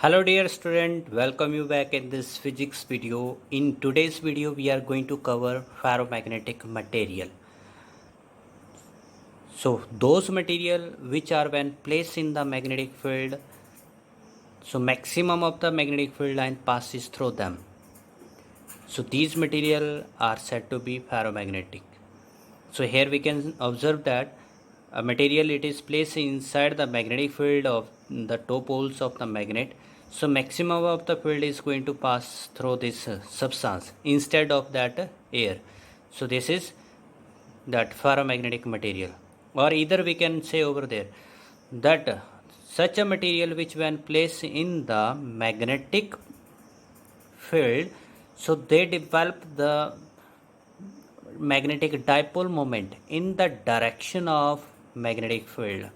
Hello dear student, welcome you back in this physics video. In today's video we are going to cover ferromagnetic material. So those material which are when placed in the magnetic field, so maximum of the magnetic field line passes through them. So these material are said to be ferromagnetic. So here we can observe that a material it is placed inside the magnetic field of the two poles of the magnet. So maximum of the field is going to pass through this substance instead of that air. So this is that ferromagnetic material, or either we can say over there that such a material which when placed in the magnetic field, so they develop the magnetic dipole moment in the direction of magnetic field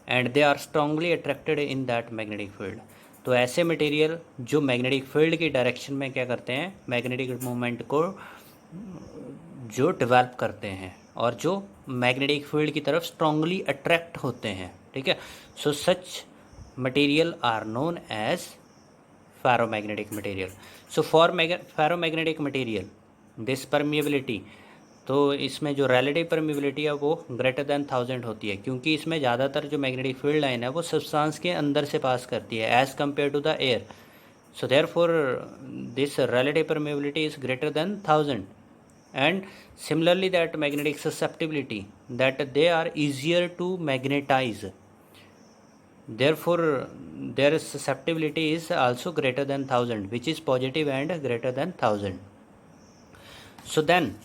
and they are strongly attracted in that magnetic field. तो ऐसे material जो magnetic field की direction में क्या करते हैं, magnetic moment को जो डेवलप करते हैं और जो मैग्नेटिक फील्ड की तरफ स्ट्रांगली अट्रैक्ट होते हैं. ठीक है. So such material are known as ferromagnetic material. So for ferromagnetic material this permeability, तो इसमें जो रिलेटिव परमिबिलिटी है वो ग्रेटर देन 1000 होती है क्योंकि इसमें ज़्यादातर जो मैग्नेटिक फील्ड लाइन है वो सब्सटेंस के अंदर से पास करती है as compare to the air. So therefore this relative permeability is greater than 1000 and similarly that magnetic susceptibility that they are easier to magnetize, therefore their susceptibility is also greater than 1000, which is positive and greater than 1000. So then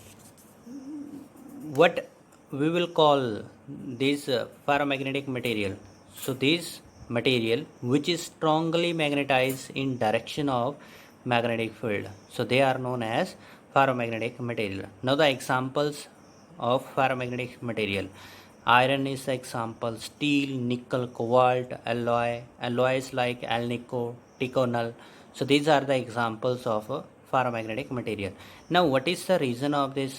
what we will call this ferromagnetic material? So this material which is strongly magnetized in direction of magnetic field, so they are known as ferromagnetic material. Now the examples of ferromagnetic material: iron is the example, steel, nickel, cobalt, alloys like alnico, ticonal. So these are the examples of ferromagnetic material. Now what is the reason of this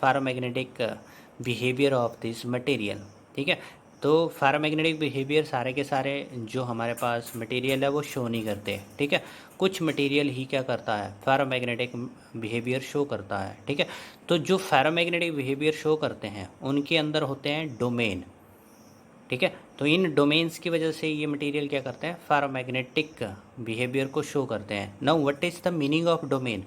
ferromagnetic behavior of this material? ठीक है. तो ferromagnetic behaviour सारे के सारे जो हमारे पास material है वो शो नहीं करते. ठीक है. कुछ मटेरियल ही क्या करता है, फेरोमैग्नेटिक बिहेवियर शो करता है. ठीक है. तो जो फेरोमैग्नेटिक बिहेवियर शो करते हैं उनके अंदर होते हैं डोमेन. ठीक है. तो इन डोमेन्स की वजह से ये मटेरियल क्या करते हैं, फेरोमैग्नेटिक बिहेवियर को शो करते हैं. Now what is the meaning of domain?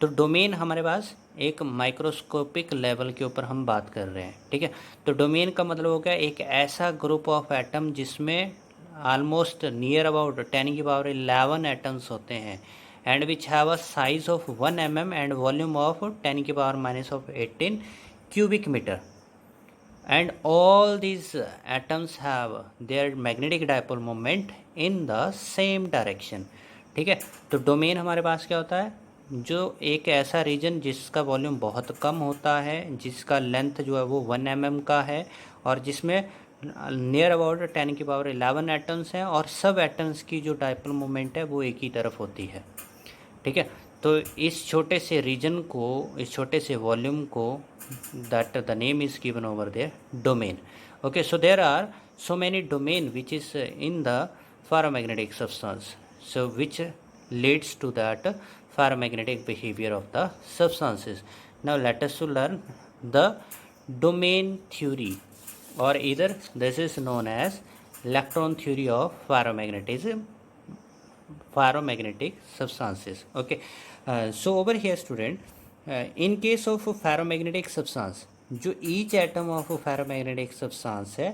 तो डोमेन हमारे पास एक माइक्रोस्कोपिक लेवल के ऊपर हम बात कर रहे हैं. ठीक है. तो डोमेन का मतलब हो गया एक ऐसा ग्रुप ऑफ एटम जिसमें ऑलमोस्ट नियर अबाउट 10⁻11 एटम्स होते हैं and which have a size of 1 mm and volume of 10⁻⁻18 cubic meter. And all these atoms have their magnetic dipole moment in the same direction. ठीक है. तो domain हमारे पास क्या होता है, जो एक ऐसा रीजन जिसका वॉल्यूम बहुत कम होता है, जिसका लेंथ जो है वो 1 mm का है और जिसमें नियर अबाउट 10⁻11 एटम्स हैं और सब एटम्स की जो डाइपोल मोमेंट है वो एक ही तरफ होती है. ठीक है. तो इस छोटे से रीजन को, इस छोटे से वॉल्यूम को, that the name is given over there domain. Okay. So there are so many domain which is in the ferromagnetic substance, so which leads to that ferromagnetic behavior of the substances. Now let us to learn the domain theory, or either this is known as electron theory of ferromagnetism, ferromagnetic substances. Okay. So over here student, in case of ferromagnetic substance, जो each atom of ferromagnetic substance है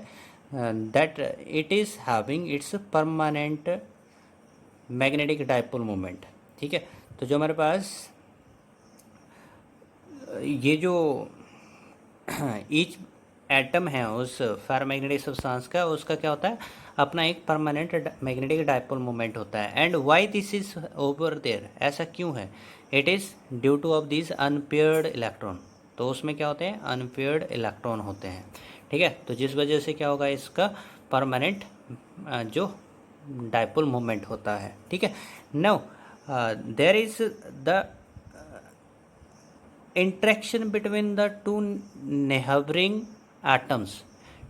that it is having its permanent magnetic dipole moment. ठीक है. तो जो हमारे पास ये जो each atom है उस फेरोमैग्नेटिक सब्सटेंस का, उसका क्या होता है, अपना एक परमानेंट मैग्नेटिक डाइपोल मोमेंट होता है. And why this is over there, ऐसा क्यों है? It is due to of this unpaired electron. तो उसमें क्या होते हैं, अनपेयर्ड इलेक्ट्रॉन होते हैं. ठीक है. तो जिस वजह से क्या होगा, इसका परमानेंट जो डाइपोल मोमेंट होता है. ठीक है. Now there is the interaction between the two neighbouring atoms.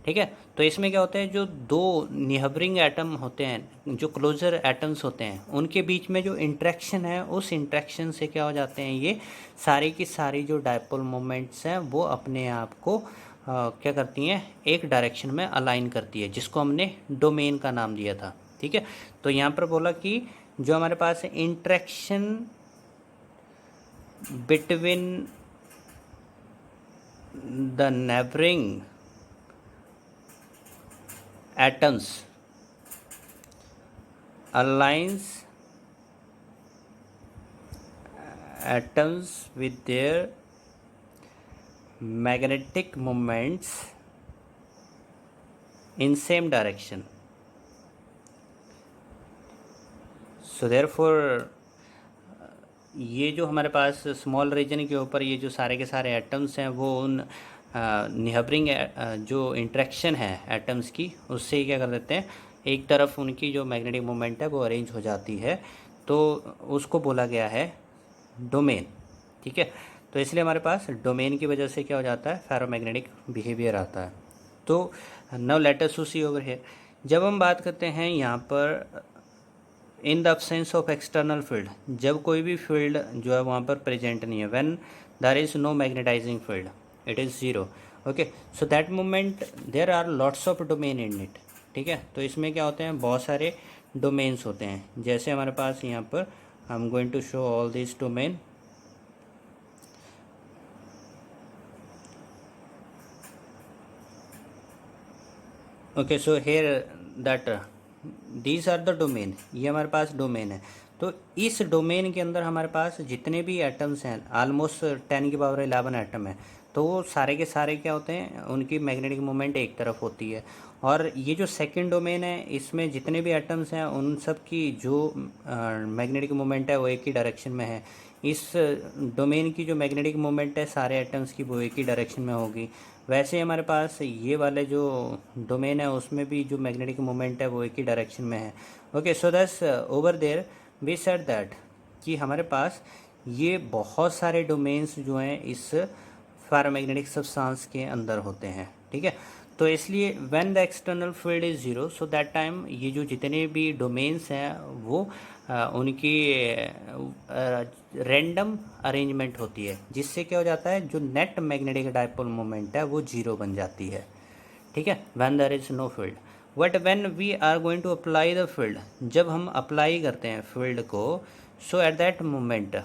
ठीक है। तो इसमें क्या होता है, जो दो निहबरिंग एटम होते हैं, जो क्लोजर एटम्स होते हैं, उनके बीच में जो इंट्रैक्शन है, उस इंट्रैक्शन से क्या हो जाते हैं, ये सारी की सारी जो डायपोल मोमेंट्स हैं वो अपने आप को क्या करती हैं, एक डायरेक्शन में अलाइन करती है, जिसको हमने डोमेन का नाम दिया था। ठीक है। तो यहाँ पर बोला कि जो हमारे पास interaction between the neighbouring atoms aligns atoms with their magnetic moments in same direction. So therefore ये जो हमारे पास स्मॉल रीजन के ऊपर ये जो सारे के सारे एटम्स हैं वो उन निहबरिंग जो इंट्रैक्शन है एटम्स की, उससे ही क्या कर देते हैं, एक तरफ उनकी जो मैग्नेटिक मोमेंट है वो अरेंज हो जाती है, तो उसको बोला गया है डोमेन। ठीक है। तो इसलिए हमारे पास डोमेन की वजह से क्या हो जाता है, फेरोमैग्नेटिक बिहेवियर आता है। तो now let us see over here, जब हम बात करते हैं यहाँ पर in the absence of external field, जब कोई भी फील्ड जो है वहाँ पर प्रेजेंट नहीं है, when there is no magnetising field, it is zero. Okay, so that moment there are lots of domain in it. ठीक है। तो इसमें क्या होते हैं, बहुत सारे डोमेन्स होते हैं। जैसे हमारे पास यहाँ पर I am going to show all this domain. Okay, so here that these are the domain, ये हमारे पास डोमेन है। तो इस डोमेन के अंदर हमारे पास जितने भी एटम्स हैं, ऑलमोस्ट 10⁻11 एटम है, तो वो सारे के सारे क्या होते हैं, उनकी मैग्नेटिक मोमेंट एक तरफ होती है। और ये जो सेकंड डोमेन है, इसमें जितने भी एटम्स हैं उन सब की जो मैग्नेटिक मोमेंट है वो एक ही डायरेक्शन में है। इस डोमेन की जो मैग्नेटिक मोमेंट है सारे एटम्स की, वो एक ही डायरेक्शन में होगी। वैसे ही हमारे पास ये वाले जो डोमेन है उसमें भी जो मैग्नेटिक मोमेंट है वो एक ही डायरेक्शन में है। Okay, so that's over there we said that कि हमारे पास ये बहुत सारे डोमेन्स जो हैं इस फेरोमैग्नेटिक सब्सटेंस के अंदर होते हैं। ठीक है। तो इसलिए when the external field is zero, so that time ये जो जितने भी डोमेन्स हैं वो उनकी रैंडम अरेंजमेंट होती है, जिससे क्या हो जाता है, जो नेट मैग्नेटिक डायपोल मोमेंट है वो जीरो बन जाती है। ठीक है, when there is no field. But when we are going to apply the field, जब हम अप्लाई करते हैं फील्ड को, so at that moment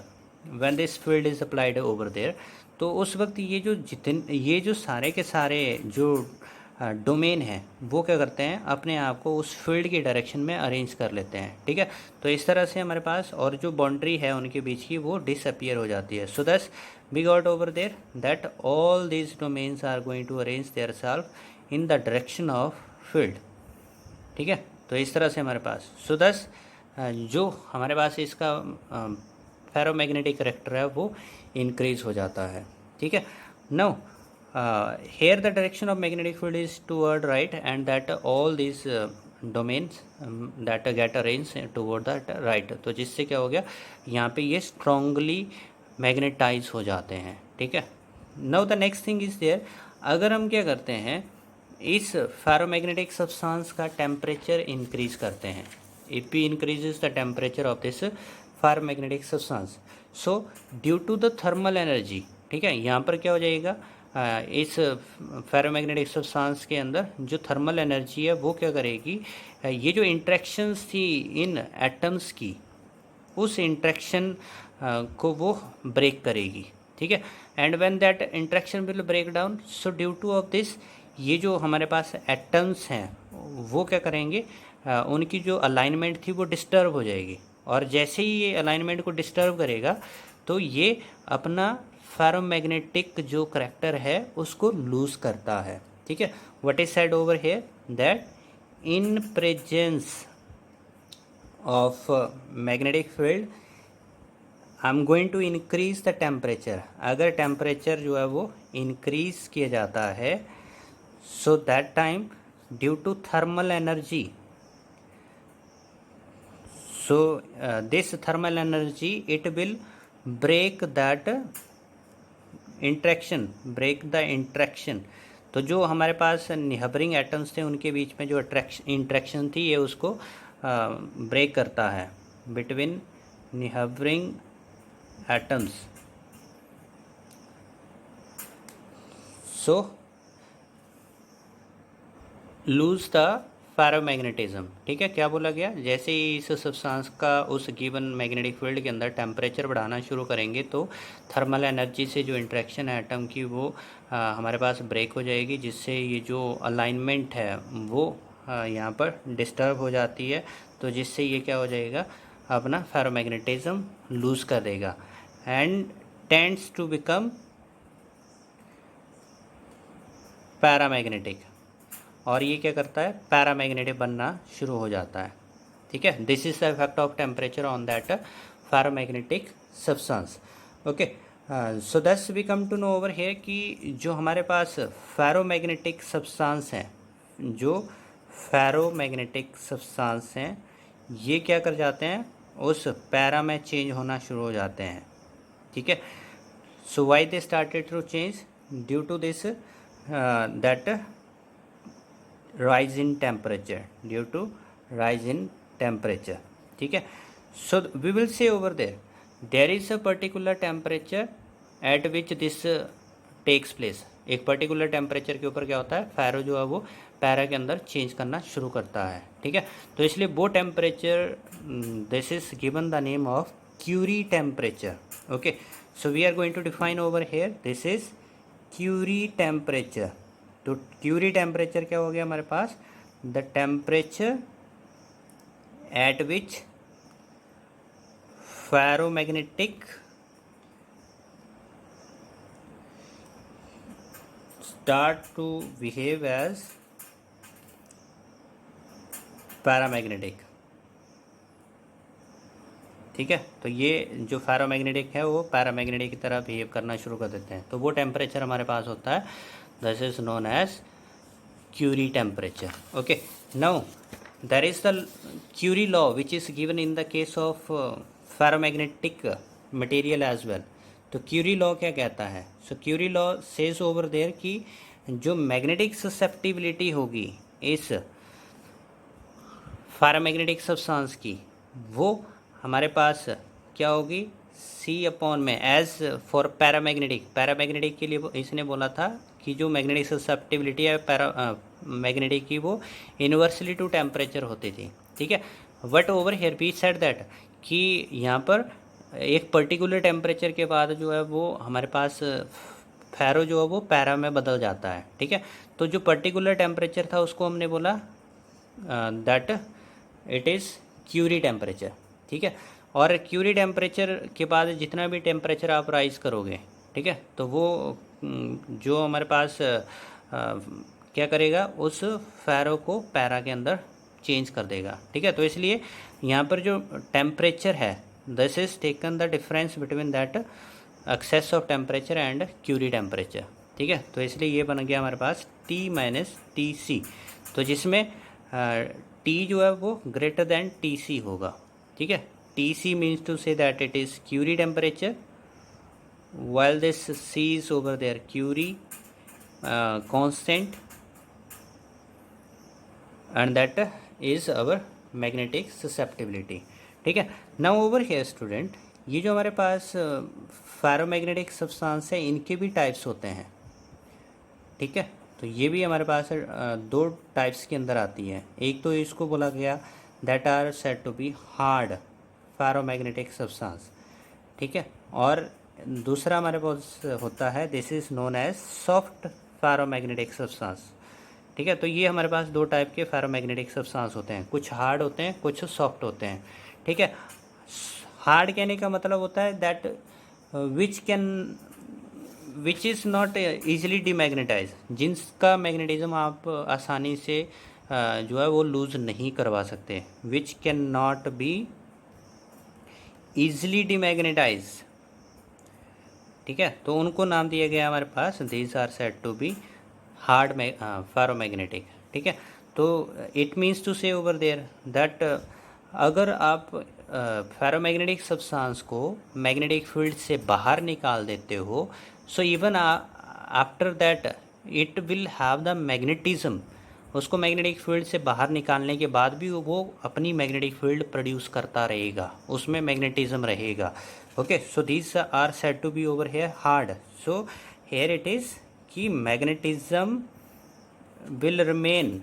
when this field is applied over there, तो उस वक्त ये जो सारे के सारे जो डोमेन है वो क्या करते हैं, अपने आप को उस फील्ड की डायरेक्शन में अरेंज कर लेते हैं। ठीक है। तो इस तरह से हमारे पास और जो बाउंड्री है उनके बीच की वो डिसअपियर हो जाती है। So thus we got over there that all these domains are going to arrange their self in the direction of field. ठीक है। तो इस तरह से हमारे पास सो दस जो हमारे पास इसका फेरोमैग्नेटिक करेक्टर है वो इंक्रीज हो जाता है। ठीक है। Now here the direction of magnetic field is toward right, and that all these domains that get arranged toward that right, तो जिससे क्या हो गया, यहाँ पे ये strongly मैग्नेटाइज हो जाते हैं। ठीक है। Now the next thing is there, अगर हम क्या करते हैं, इस फेरोमैग्नेटिक सब्सटेंस का टेम्परेचर इंक्रीज करते हैं, if we increases the temperature of this ferromagnetic substance, so due to the thermal energy, ठीक है, यहाँ पर क्या हो जाएगा, इस फेरोमैग्नेटिक सब्सटेंस के अंदर जो थर्मल एनर्जी है वो क्या करेगी, ये जो इंट्रैक्शंस थी इन एटम्स की, उस इंट्रैक्शन को वो ब्रेक करेगी। ठीक है। And when that interaction will break down, so due to of this, ये जो हमारे पास एटम्स हैं वो क्या करेंगे, उनकी जो अलाइनमेंट थी वो डिस्टर्ब हो जाएगी, और जैसे ही ये अलाइनमेंट को डिस्टर्ब करेगा तो ये अपना फेरोमैग्नेटिक जो करैक्टर है उसको लूज करता है। ठीक है। What is said over here that in presence of magnetic field I am going to increase the temperature, अगर टेम्परेचर जो है वो इंक्रीज किया जाता है, so that time due to thermal energy, so this thermal energy it will break that interaction, break the interaction, तो जो हमारे पास निहबरिंग एटम्स थे उनके बीच में जो इंट्रैक्शन थी ये उसको ब्रेक करता है between neighbouring atoms. So lose the ferromagnetism. ठीक है, क्या बोला गया, जैसे ही इस सब्सटेंस का उस गिवन मैग्नेटिक फील्ड के अंदर टेम्परेचर बढ़ाना शुरू करेंगे तो थर्मल एनर्जी से जो इंट्रैक्शन है एटम की वो हमारे पास ब्रेक हो जाएगी, जिससे ये जो अलाइनमेंट है वो यहाँ पर डिस्टर्ब हो जाती है, तो जिससे ये क्या हो जाएगा, अपना फेरोमैग्नेटिज्म लूज़ कर देगा and tends to become paramagnetic. और ये क्या करता है, पैरामैग्नेटिक बनना शुरू हो जाता है। ठीक है, this is the effect of temperature on that ferromagnetic substance. Okay, so that's we come to know over here कि जो हमारे पास फेरोमैग्नेटिक सब्सटेंस हैं, जो फेरोमैग्नेटिक सब्सटेंस हैं ये क्या कर जाते हैं, उस पैरा में चेंज होना शुरू हो जाते हैं। ठीक है, so why they started to change, due to this that rise in temperature, due to rise in temperature। ठीक है, so we will say over there is a particular temperature at which this takes place। एक particular temperature के ऊपर क्या होता है, फेरो जो है वो पैरा के अंदर चेंज करना शुरू करता है। ठीक है, तो इसलिए वो temperature, this is given the name of Curie temperature. Okay, so we are going to define over here, this is Curie temperature. तो क्यूरी टेम्परेचर क्या हो गया हमारे पास, the temperature at which ferromagnetic start to behave as paramagnetic. ठीक है, तो ये जो फेरोमैग्नेटिक है वो पैरामैग्नेटिक की तरह बिहेव करना शुरू कर देते हैं, तो वो टेम्परेचर हमारे पास होता है, this is known as Curie temperature। okay, now there is the Curie law which is given in the case of ferromagnetic material as well। तो Curie law क्या कहता है, so Curie law says over there कि जो magnetic susceptibility होगी इस ferromagnetic substance की, वो हमारे पास क्या होगी, C अपॉन में एज फॉर पैरामैग्नेटिक। पैरामैग्नेटिक के लिए इसने बोला था कि जो मैग्नेटिक ससेप्टिबिलिटी है मैग्नेटिक की वो इन्वर्सली टू टेम्परेचर होती थी। ठीक है, but over here we said that कि यहाँ पर एक पर्टिकुलर टेम्परेचर के बाद जो है वो हमारे पास फेरो जो है वो पैरा में बदल जाता है। ठीक है, तो जो पर्टिकुलर टेम्परेचर था उसको हमने बोला that it is Curie temperature. ठीक है, और क्यूरी टेम्परेचर के बाद जितना भी टेम्परेचर आप राइज करोगे, ठीक है, तो वो जो हमारे पास क्या करेगा, उस फेरो को पैरा के अंदर चेंज कर देगा। ठीक है, तो इसलिए यहाँ पर जो टेम्परेचर है, this is taken the difference between that excess of temperature and Curie temperature. ठीक है, तो इसलिए ये बन गया हमारे पास T माइनस टी सी, तो जिसमें T जो है वो ग्रेटर देन TC होगा। ठीक है, TC means to say that it is Curie temperature, while this C is over there Curie constant, and that is our magnetic susceptibility। ठीक है, now over here student, ये जो हमारे पास फेरोमैग्नेटिक सब्सटेंस है इनके भी टाइप्स होते हैं। ठीक है, तो ये भी हमारे पास दो टाइप्स के अंदर आती है। एक तो इसको बोला गया that are said to be hard ferromagnetic substance. ठीक है, और दूसरा हमारे पास होता है this is known as soft ferromagnetic substance. ठीक है, तो ये हमारे पास दो टाइप के फेरोमैग्नेटिक सब्सटेंस होते हैं, कुछ हार्ड होते हैं, कुछ सॉफ्ट होते हैं। ठीक है, हार्ड कहने का मतलब होता है that which is not easily demagnetise, जिनका मैग्नेटिज्म आप आसानी से जो है वो लूज़ नहीं करवा सकते, which can not be easily demagnetize. ठीक है, तो उनको नाम दिया गया हमारे पास these are said to be hard ferromagnetic. ठीक है, तो it means to say over there that अगर आप फेरोमैग्नेटिक सब्सटेंस को मैग्नेटिक फील्ड से बाहर निकाल देते हो, so even after that it will have the magnetism, उसको मैग्नेटिक फील्ड से बाहर निकालने के बाद भी वो अपनी मैग्नेटिक फील्ड प्रोड्यूस करता रहेगा, उसमें मैग्नेटिज्म रहेगा। Okay, so these are said to be over here hard. So here it is कि magnetism will remain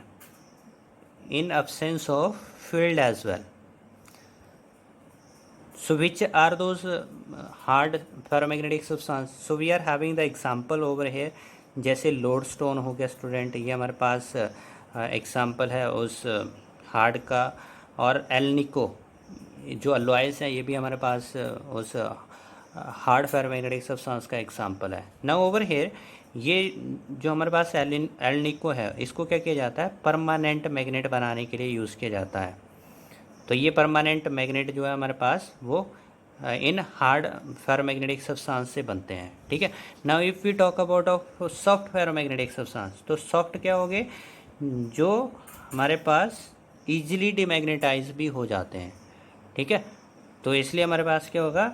in absence of field as well. So which are those hard ferromagnetic substance? So we are having the example over here, जैसे lodestone हो गया student, ये हमारे पास example है उस hard का, और एलनिको जो अलॉयस है ये भी हमारे पास उस हार्ड फेरोमैग्नेटिक सब्सटेंस का एग्जाम्पल है। नाउ ओवर हेयर ये जो हमारे पास एलनिको है इसको क्या किया जाता है, परमानेंट मैग्नेट बनाने के लिए यूज़ किया जाता है। तो ये परमानेंट मैग्नेट जो है हमारे पास वो इन हार्ड फेरोमैग्नेटिक सब्सटेंस से बनते हैं। ठीक है, now if we talk about of soft ferromagnetic substance, तो सॉफ्ट क्या हो गए, जो हमारे पास ईजिली डिमैग्नेटाइज भी हो जाते हैं। ठीक है, तो इसलिए हमारे पास क्या होगा,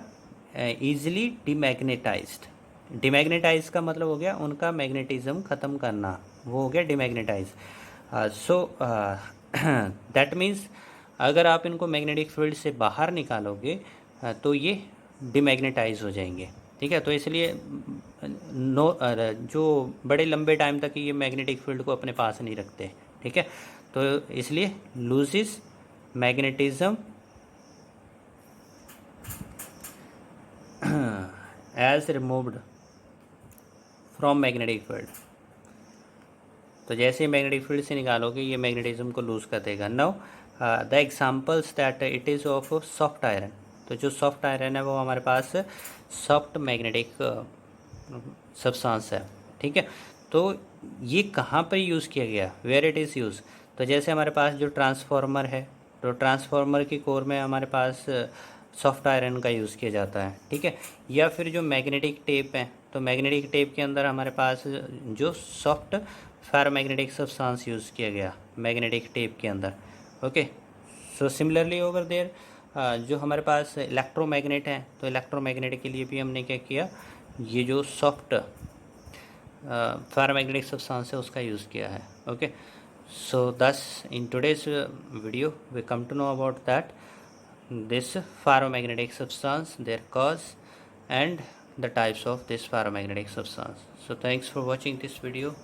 ईजिली डिमैग्नेटाइज्ड। डिमैग्नेटाइज का मतलब हो गया उनका मैग्नेटिज्म ख़त्म करना, वो हो गया डिमैग्नेटाइज। सो दैट मीन्स अगर आप इनको मैग्नेटिक फील्ड से बाहर निकालोगे तो ये डिमैग्नेटाइज हो जाएंगे। ठीक है, तो इसलिए जो बड़े लंबे टाइम तक ये मैग्नेटिक फील्ड को अपने पास नहीं रखते। ठीक है, तो इसलिए loses magnetism as removed from magnetic field. तो जैसे ही मैग्नेटिक फील्ड से निकालोगे ये मैग्नेटिज्म को लूज कर देगा। Now the examples that it is of soft iron, तो जो सॉफ्ट आयरन है वो हमारे पास सॉफ्ट मैग्नेटिक सब्सटेंस है। ठीक है, तो ये कहाँ पर यूज़ किया गया, वेयर इट इज़ यूज़, तो जैसे हमारे पास जो ट्रांसफार्मर है, तो ट्रांसफार्मर की कोर में हमारे पास सॉफ्ट आयरन का यूज़ किया जाता है। ठीक है, या फिर जो मैग्नेटिक टेप है, तो मैग्नेटिक टेप के अंदर हमारे पास जो सॉफ्ट फेरोमैग्नेटिक सब्सटेंस यूज़ किया गया मैग्नेटिक टेप के अंदर। Okay, so similarly over there जो हमारे पास इलेक्ट्रोमैग्नेट हैं, तो इलेक्ट्रोमैग्नेट के लिए भी हमने क्या किया, ये जो सॉफ्ट फेरोमैग्नेटिक सब्सटेंस है उसका यूज़ किया है। Okay, so thus in today's video we come to know about that this ferromagnetic substance, their cause and the types of this ferromagnetic substance. So thanks for watching this video.